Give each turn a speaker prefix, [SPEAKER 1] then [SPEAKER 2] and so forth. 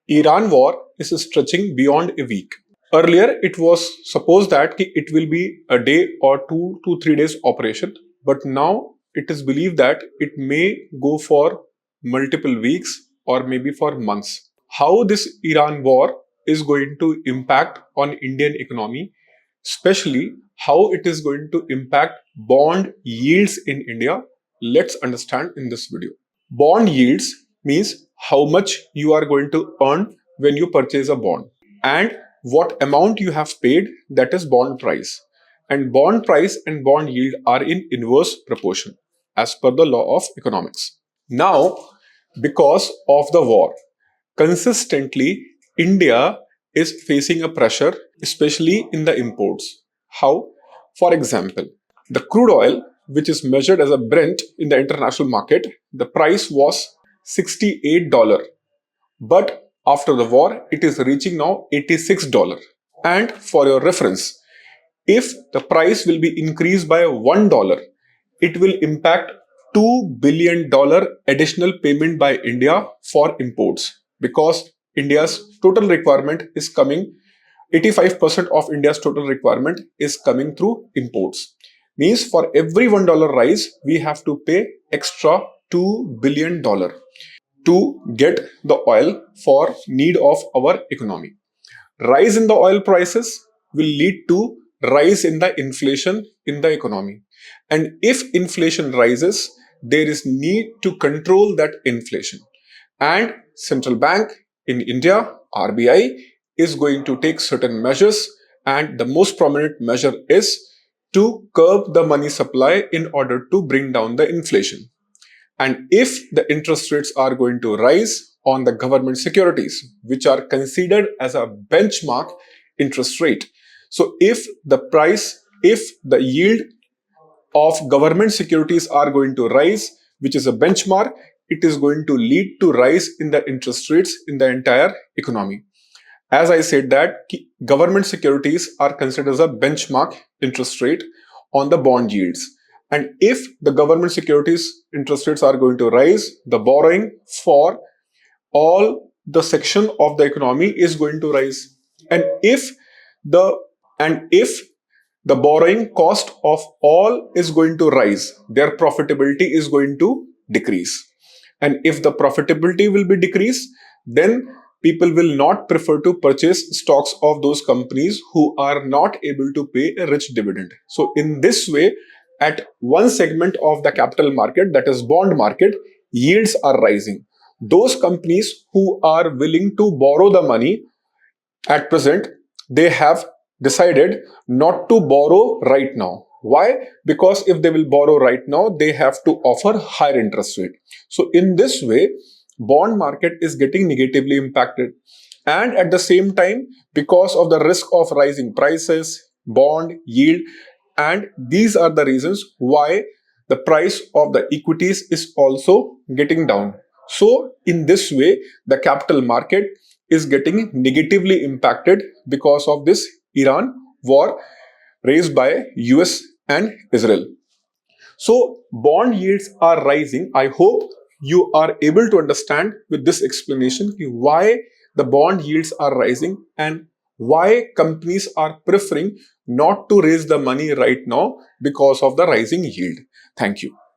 [SPEAKER 1] Iran war is stretching beyond a week. Earlier, it was supposed that it will be a day or 2 to 3 days operation, but now it is believed that it may go for multiple weeks or maybe for months. How this Iran war is going to impact on Indian economy, especially how it is going to impact bond yields in India, let's understand in this video. Bond yields means how much you are going to earn when you purchase a bond, and what amount you have paid, that is bond price. And bond price and bond yield are in inverse proportion as per the law of economics. Now, because of the war, consistently India is facing a pressure, especially in the imports. How? For example, the crude oil, which is measured as a Brent in the international market, the price was $68. But after the war, it is reaching now $86. And for your reference, if the price will be increased by $1, it will impact $2 billion additional payment by India for imports, because India's total requirement is coming, 85% of India's total requirement is coming through imports. Means for every $1 rise, we have to pay extra $2 billion to get the oil for need of our economy. Rise in the oil prices will lead to rise in the inflation in the economy. And if inflation rises, there is need to control that inflation. And central bank in India, RBI, is going to take certain measures, and the most prominent measure is to curb the money supply in order to bring down the inflation. And if the interest rates are going to rise on the government securities, which are considered as a benchmark interest rate. So if the yield of government securities are going to rise, which is a benchmark, it is going to lead to rise in the interest rates in the entire economy. As I said that government securities are considered as a benchmark interest rate on the bond yields. And if the government securities interest rates are going to rise, the borrowing for all the section of the economy is going to rise. And if the borrowing cost of all is going to rise, their profitability is going to decrease. And if the profitability will be decreased, then people will not prefer to purchase stocks of those companies who are not able to pay a rich dividend. So in this way, at one segment of the capital market, that is bond market, yields are rising. Those companies who are willing to borrow the money at present, they have decided not to borrow right now. Why? Because if they will borrow right now, they have to offer higher interest rate. So in this way, bond market is getting negatively impacted. And at the same time, because of the risk of rising prices, bond yield, and these are the reasons why the price of the equities is also getting down. So in this way, the capital market is getting negatively impacted because of this Iran war raised by US and Israel. So bond yields are rising. I hope you are able to understand with this explanation why the bond yields are rising and why companies are preferring not to raise the money right now because of the rising yield. Thank you.